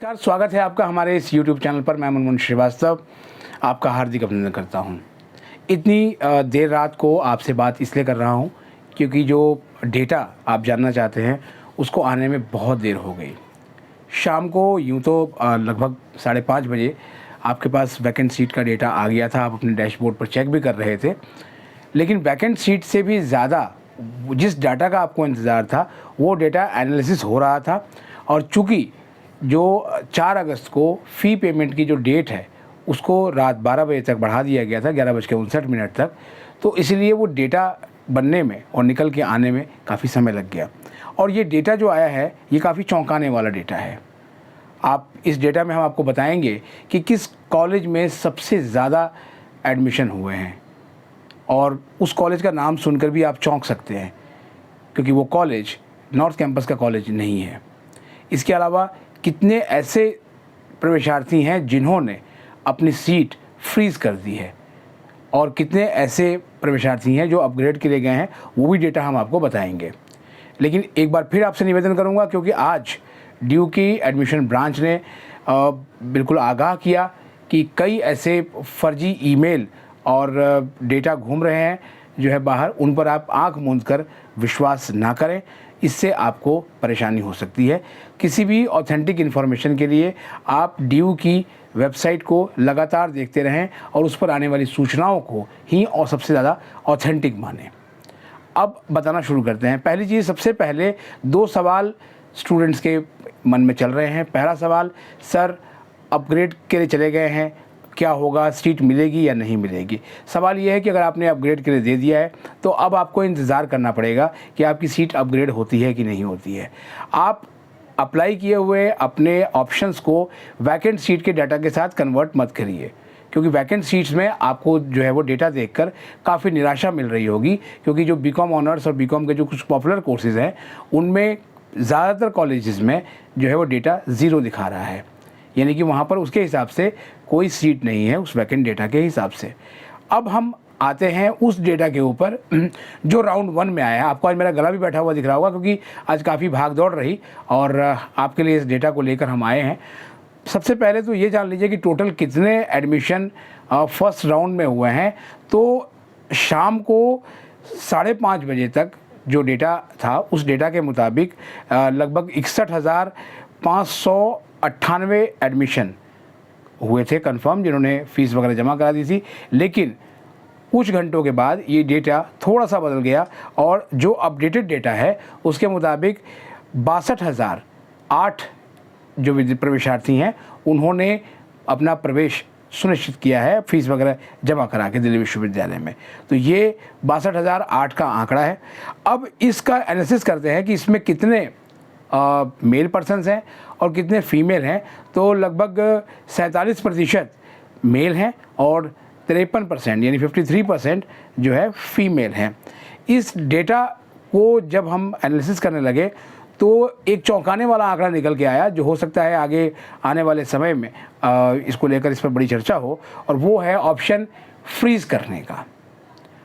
नमस्कार, स्वागत है आपका हमारे इस YouTube चैनल पर। मैं मनमोहन श्रीवास्तव आपका हार्दिक अभिनंदन करता हूं। इतनी देर रात को आपसे बात इसलिए कर रहा हूं क्योंकि जो डेटा आप जानना चाहते हैं उसको आने में बहुत देर हो गई। शाम को यूँ तो लगभग 5:30 बजे आपके पास वैकेंट सीट का डेटा आ गया था। आप अपने डैशबोर्ड पर चेक भी कर रहे थे, लेकिन वैकेंट सीट से भी ज़्यादा जिस डाटा का आपको इंतज़ार था वो डेटा एनालिसिस हो रहा था। और चूँकि जो 4 अगस्त को फ़ी पेमेंट की जो डेट है उसको रात 12 बजे तक बढ़ा दिया गया था, 11:59 तक, तो इसलिए वो डेटा बनने में और निकल के आने में काफ़ी समय लग गया। और ये डेटा जो आया है ये काफ़ी चौंकाने वाला डेटा है। आप इस डेटा में हम आपको बताएंगे कि किस कॉलेज में सबसे ज़्यादा एडमिशन हुए हैं, और उस कॉलेज का नाम सुनकर भी आप चौंक सकते हैं क्योंकि वो कॉलेज नॉर्थ कैंपस का कॉलेज नहीं है। इसके अलावा कितने ऐसे प्रवेशार्थी हैं जिन्होंने अपनी सीट फ्रीज़ कर दी है, और कितने ऐसे प्रवेशार्थी हैं जो अपग्रेड के लिए गए हैं, वो भी डेटा हम आपको बताएंगे। लेकिन एक बार फिर आपसे निवेदन करूंगा, क्योंकि आज ड्यू की एडमिशन ब्रांच ने बिल्कुल आगाह किया कि कई ऐसे फर्जी ईमेल और डेटा घूम रहे हैं जो है बाहर, उन पर आप आंख मूंद कर विश्वास ना करें। इससे आपको परेशानी हो सकती है। किसी भी ऑथेंटिक इन्फॉर्मेशन के लिए आप ड्यू की वेबसाइट को लगातार देखते रहें और उस पर आने वाली सूचनाओं को ही और सबसे ज़्यादा ऑथेंटिक मानें। अब बताना शुरू करते हैं। पहली चीज़, सबसे पहले 2 सवाल स्टूडेंट्स के मन में चल रहे हैं। पहला सवाल, सर अपग्रेड के लिए चले गए हैं, क्या होगा, सीट मिलेगी या नहीं मिलेगी। सवाल यह है कि अगर आपने अपग्रेड के लिए दे दिया है तो अब आपको इंतज़ार करना पड़ेगा कि आपकी सीट अपग्रेड होती है कि नहीं होती है। आप अप्लाई किए हुए अपने ऑप्शंस को वैकेंट सीट के डाटा के साथ कन्वर्ट मत करिए, क्योंकि वैकेंट सीट्स में आपको जो है वो डेटा देखकर काफ़ी निराशा मिल रही होगी, क्योंकि जो बीकॉम ऑनर्स और बीकॉम के जो कुछ पॉपुलर कोर्सेज़ हैं उनमें ज़्यादातर कॉलेजेस में जो है वो डेटा 0 दिखा रहा है, यानी कि वहाँ पर उसके हिसाब से कोई सीट नहीं है उस वैकेंट डेटा के हिसाब से। अब हम आते हैं उस डेटा के ऊपर जो राउंड 1 में आया है। आपको आज मेरा गला भी बैठा हुआ दिख रहा होगा क्योंकि आज काफ़ी भाग दौड़ रही, और आपके लिए इस डेटा को लेकर हम आए हैं। सबसे पहले तो ये जान लीजिए कि टोटल कितने एडमिशन फर्स्ट राउंड में हुए हैं। तो शाम को 5:30 बजे तक जो डेटा था उस डेटा के मुताबिक लगभग 61,598 एडमिशन हुए थे कंफर्म, जिन्होंने फ़ीस वगैरह जमा करा दी थी। लेकिन कुछ घंटों के बाद ये डेटा थोड़ा सा बदल गया, और जो अपडेटेड डेटा है उसके मुताबिक 62,008 जो प्रवेशार्थी हैं उन्होंने अपना प्रवेश सुनिश्चित किया है फ़ीस वगैरह जमा करा के दिल्ली विश्वविद्यालय में। तो ये 62,008 का आंकड़ा है। अब इसका एनालिसिस करते हैं कि इसमें कितने मेल पर्सन्स हैं और कितने फीमेल हैं। तो लगभग 47% मेल हैं और 53% यानी 53% जो है फीमेल हैं। इस डेटा को जब हम एनालिसिस करने लगे तो एक चौंकाने वाला आंकड़ा निकल के आया, जो हो सकता है आगे आने वाले समय में इसको लेकर इस पर बड़ी चर्चा हो, और वो है ऑप्शन फ्रीज़ करने का।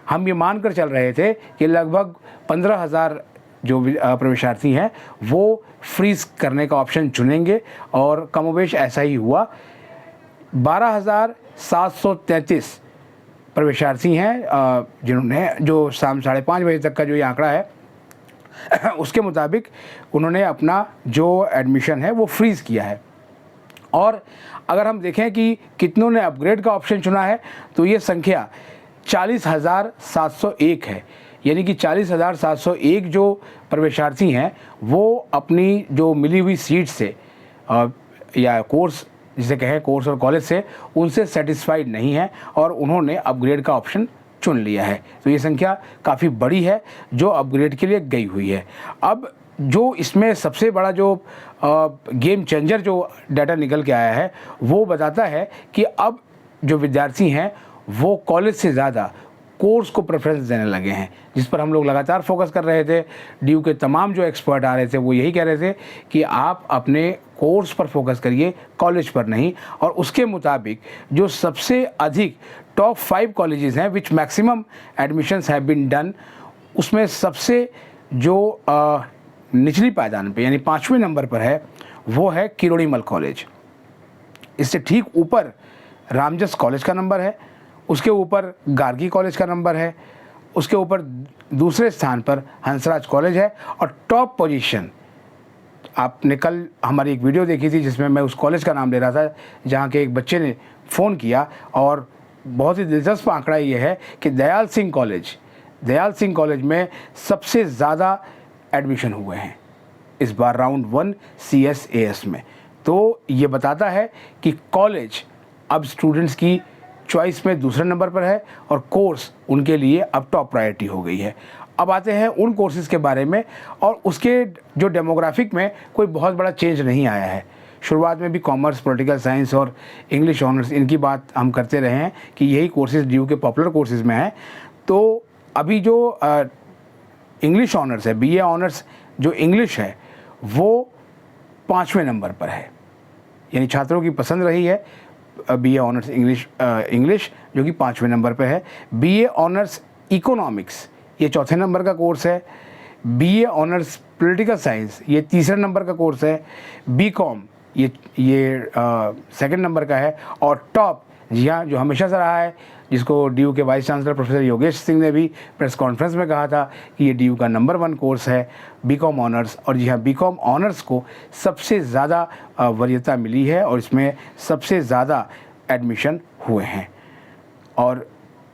हम ये मानकर चल रहे थे कि लगभग 15,000 जो प्रवेशार्थी हैं वो फ्रीज़ करने का ऑप्शन चुनेंगे, और कमोबेश ऐसा ही हुआ। 12,733 प्रवेशार्थी हैं जिन्होंने, जो शाम 5:30 बजे तक का जो ये आंकड़ा है उसके मुताबिक उन्होंने अपना जो एडमिशन है वो फ्रीज़ किया है। और अगर हम देखें कि कितनों ने अपग्रेड का ऑप्शन चुना है तो ये संख्या 40,701 है, यानी कि 40,701 जो प्रवेशार्थी हैं वो अपनी जो मिली हुई सीट से या कोर्स जिसे कहें कोर्स और कॉलेज से, उनसे सेटिस्फाइड नहीं है और उन्होंने अपग्रेड का ऑप्शन चुन लिया है। तो ये संख्या काफ़ी बड़ी है जो अपग्रेड के लिए गई हुई है। अब जो इसमें सबसे बड़ा जो गेम चेंजर जो डाटा निकल के आया है वो बताता है कि अब जो विद्यार्थी हैं वो कॉलेज से ज़्यादा कोर्स को प्रेफरेंस देने लगे हैं, जिस पर हम लोग लगातार फोकस कर रहे थे। ड्यू के तमाम जो एक्सपर्ट आ रहे थे वो यही कह रहे थे कि आप अपने कोर्स पर फोकस करिए, कॉलेज पर नहीं। और उसके मुताबिक जो सबसे अधिक टॉप 5 कॉलेजेस हैं which maximum admissions have been done, उसमें सबसे जो निचली पायदान पे यानी 5वें नंबर पर है वो है किरोड़ीमल कॉलेज। इससे ठीक ऊपर रामजस कॉलेज का नंबर है, उसके ऊपर गार्गी कॉलेज का नंबर है, उसके ऊपर दूसरे स्थान पर हंसराज कॉलेज है, और टॉप पोजीशन, आपने कल हमारी एक वीडियो देखी थी जिसमें मैं उस कॉलेज का नाम ले रहा था, जहाँ के एक बच्चे ने फ़ोन किया, और बहुत ही दिलचस्प आंकड़ा ये है कि दयाल सिंह कॉलेज में सबसे ज़्यादा एडमिशन हुए हैं इस बार राउंड 1 CSAS में। तो ये बताता है कि कॉलेज अब स्टूडेंट्स की चॉइस में दूसरे नंबर पर है और कोर्स उनके लिए अब टॉप प्रायोरिटी हो गई है। अब आते हैं उन कोर्सेज़ के बारे में, और उसके जो डेमोग्राफिक में कोई बहुत बड़ा चेंज नहीं आया है। शुरुआत में भी कॉमर्स, पॉलिटिकल साइंस और इंग्लिश ऑनर्स, इनकी बात हम करते रहे हैं कि यही कोर्सेज़ DU के पॉपुलर कोर्सेज़ में हैं। तो अभी जो इंग्लिश ऑनर्स है, BA ऑनर्स जो इंग्लिश है, वो 5वें नंबर पर है, यानी छात्रों की पसंद रही है BA ऑनर्स इंग्लिश जो कि 5वें नंबर पर है। BA ऑनर्स इकोनॉमिक्स ये 4थे नंबर का कोर्स है। BA ऑनर्स पॉलिटिकल साइंस ये 3रे नंबर का कोर्स है। BCom ये 2nd नंबर का है। और टॉप, जी हाँ, जो हमेशा से रहा है, जिसको DU के vice chancellor professor Yogesh Singh ने भी प्रेस कॉन्फ्रेंस में कहा था कि ये DU का नंबर 1 कोर्स है, BCom ऑनर्स। और जी हाँ, BCom ऑनर्स को सबसे ज़्यादा वरीयता मिली है और इसमें सबसे ज़्यादा एडमिशन हुए हैं। और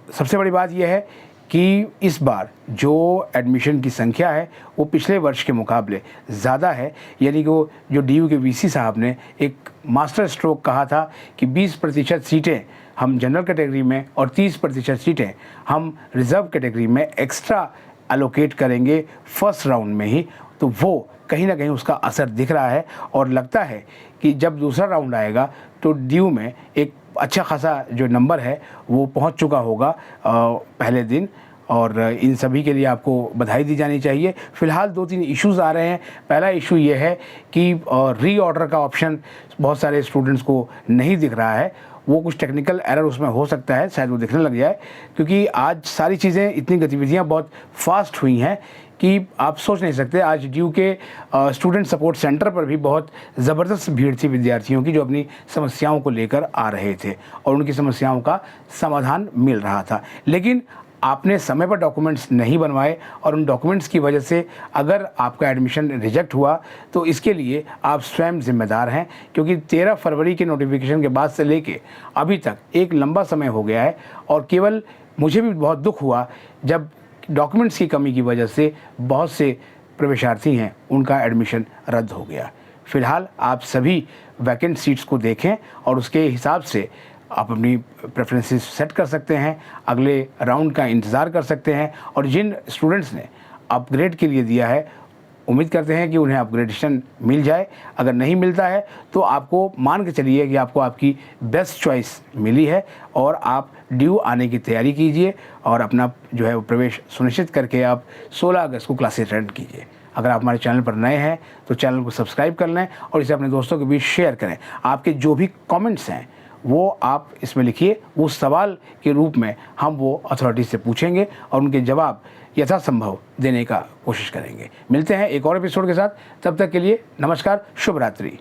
सबसे बड़ी बात यह है कि इस बार जो एडमिशन की संख्या है वो पिछले वर्ष के मुकाबले ज़्यादा है, यानी कि वो जो DU के VC साहब ने एक मास्टर स्ट्रोक कहा था कि 20% सीटें हम जनरल कैटेगरी में और 30% सीटें हम रिज़र्व कैटेगरी में एक्स्ट्रा एलोकेट करेंगे फर्स्ट राउंड में ही। तो वो कहीं ना कहीं उसका असर दिख रहा है, और लगता है कि जब दूसरा राउंड आएगा तो DU में एक अच्छा खासा जो नंबर है वो पहुंच चुका होगा पहले दिन। और इन सभी के लिए आपको बधाई दी जानी चाहिए। फ़िलहाल 2-3 इश्यूज़ आ रहे हैं। पहला इशू ये है कि रीऑर्डर का ऑप्शन बहुत सारे स्टूडेंट्स को नहीं दिख रहा है। वो कुछ टेक्निकल एरर उसमें हो सकता है, शायद वो दिखने लग जाए, क्योंकि आज सारी चीज़ें, इतनी गतिविधियाँ बहुत फास्ट हुई हैं कि आप सोच नहीं सकते। आज DU के स्टूडेंट सपोर्ट सेंटर पर भी बहुत ज़बरदस्त भीड़ थी विद्यार्थियों की, जो अपनी समस्याओं को लेकर आ रहे थे और उनकी समस्याओं का समाधान मिल रहा था। लेकिन आपने समय पर डॉक्यूमेंट्स नहीं बनवाए, और उन डॉक्यूमेंट्स की वजह से अगर आपका एडमिशन रिजेक्ट हुआ तो इसके लिए आप स्वयं जिम्मेदार हैं, क्योंकि 13 फरवरी के नोटिफिकेशन के बाद से लेके अभी तक एक लंबा समय हो गया है। और केवल मुझे भी बहुत दुख हुआ जब डॉक्यूमेंट्स की कमी की वजह से बहुत से प्रवेशार्थी हैं उनका एडमिशन रद्द हो गया। फ़िलहाल आप सभी वैकेंट सीट्स को देखें और उसके हिसाब से आप अपनी प्रेफरेंसेस सेट कर सकते हैं, अगले राउंड का इंतज़ार कर सकते हैं। और जिन स्टूडेंट्स ने अपग्रेड के लिए दिया है, उम्मीद करते हैं कि उन्हें अपग्रेडेशन मिल जाए। अगर नहीं मिलता है तो आपको मान के चलिए कि आपको आपकी बेस्ट चॉइस मिली है, और आप DU आने की तैयारी कीजिए और अपना जो है वो प्रवेश सुनिश्चित करके आप 16 अगस्त को क्लासेस अटेंड कीजिए। अगर आप हमारे चैनल पर नए हैं तो चैनल को सब्सक्राइब कर लें और इसे अपने दोस्तों के बीच शेयर करें। आपके जो भी कमेंट्स हैं वो आप इसमें लिखिए, वो सवाल के रूप में हम वो अथॉरिटी से पूछेंगे और उनके जवाब यथासंभव देने का कोशिश करेंगे। मिलते हैं एक और एपिसोड के साथ, तब तक के लिए नमस्कार, शुभ रात्रि।